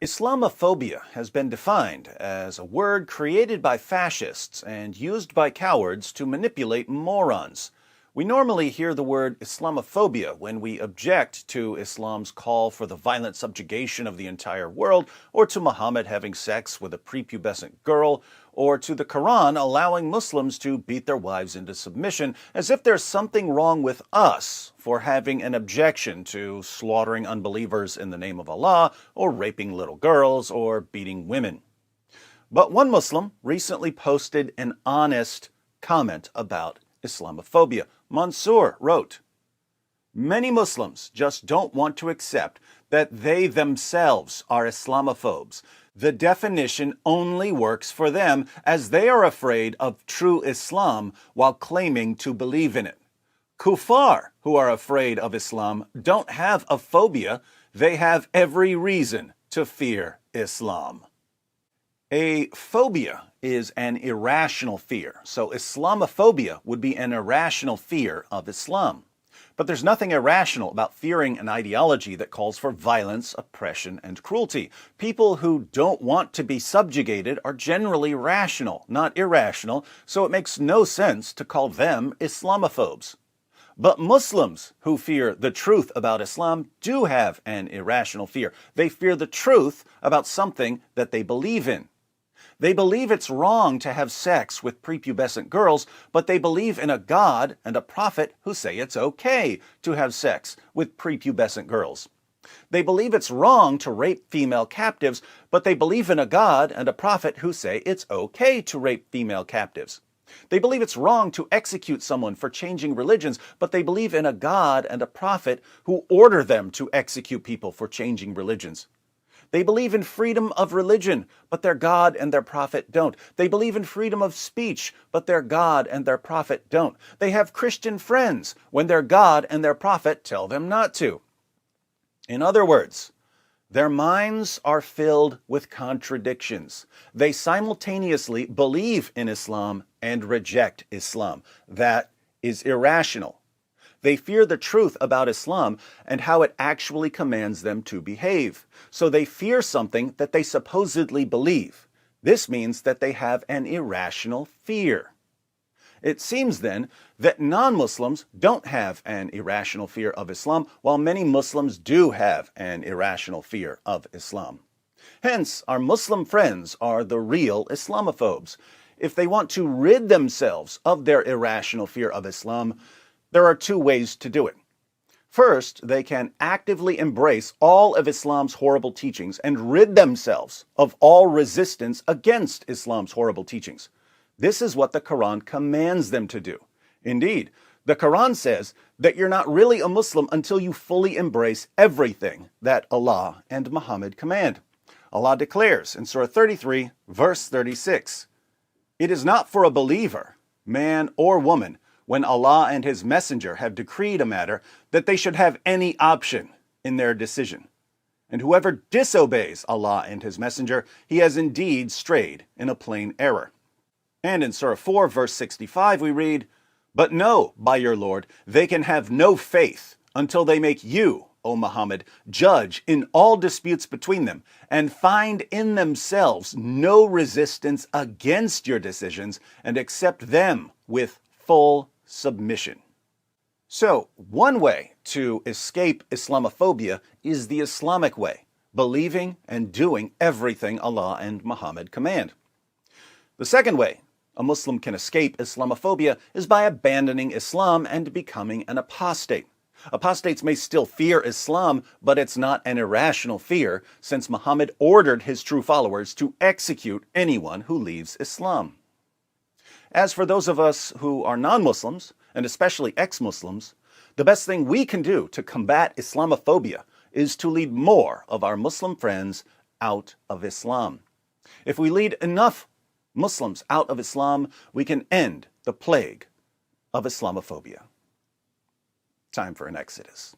Islamophobia has been defined as a word created by fascists and used by cowards to manipulate morons. We normally hear the word Islamophobia when we object to Islam's call for the violent subjugation of the entire world, or to Muhammad having sex with a prepubescent girl, or to the Quran allowing Muslims to beat their wives into submission, as if there's something wrong with us for having an objection to slaughtering unbelievers in the name of Allah, or raping little girls, or beating women. But one Muslim recently posted an honest comment about Islamophobia. Mansour wrote, "Many Muslims just don't want to accept that they themselves are Islamophobes. The definition only works for them as they are afraid of true Islam while claiming to believe in it. Kuffar who are afraid of Islam don't have a phobia, they have every reason to fear Islam." A phobia is an irrational fear, so Islamophobia would be an irrational fear of Islam. But there's nothing irrational about fearing an ideology that calls for violence, oppression, and cruelty. People who don't want to be subjugated are generally rational, not irrational, so it makes no sense to call them Islamophobes. But Muslims who fear the truth about Islam do have an irrational fear. They fear the truth about something that they believe in. They believe it's wrong to have sex with prepubescent girls, but they believe in a God and a prophet who say it's okay to have sex with prepubescent girls. They believe it's wrong to rape female captives, but they believe in a God and a prophet who say it's okay to rape female captives. They believe it's wrong to execute someone for changing religions, but they believe in a God and a prophet who order them to execute people for changing religions. They believe in freedom of religion, but their God and their prophet don't. They believe in freedom of speech, but their God and their prophet don't. They have Christian friends when their God and their prophet tell them not to. In other words, their minds are filled with contradictions. They simultaneously believe in Islam and reject Islam. That is irrational. They fear the truth about Islam and how it actually commands them to behave. So they fear something that they supposedly believe. This means that they have an irrational fear. It seems then that non-Muslims don't have an irrational fear of Islam, while many Muslims do have an irrational fear of Islam. Hence, our Muslim friends are the real Islamophobes. If they want to rid themselves of their irrational fear of Islam, there are two ways to do it. First, they can actively embrace all of Islam's horrible teachings and rid themselves of all resistance against Islam's horrible teachings. This is what the Quran commands them to do. Indeed, the Quran says that you're not really a Muslim until you fully embrace everything that Allah and Muhammad command. Allah declares in Surah 33, verse 36, "It is not for a believer, man or woman, when Allah and His Messenger have decreed a matter, that they should have any option in their decision. And whoever disobeys Allah and His Messenger, he has indeed strayed in a plain error." And in Surah 4, verse 65, we read, "But know, by your Lord, they can have no faith until they make you, O Muhammad, judge in all disputes between them, and find in themselves no resistance against your decisions, and accept them with full submission." So, one way to escape Islamophobia is the Islamic way, believing and doing everything Allah and Muhammad command. The second way a Muslim can escape Islamophobia is by abandoning Islam and becoming an apostate. Apostates may still fear Islam, but it's not an irrational fear, since Muhammad ordered his true followers to execute anyone who leaves Islam. As for those of us who are non-Muslims, and especially ex-Muslims, the best thing we can do to combat Islamophobia is to lead more of our Muslim friends out of Islam. If we lead enough Muslims out of Islam, we can end the plague of Islamophobia. Time for an exodus.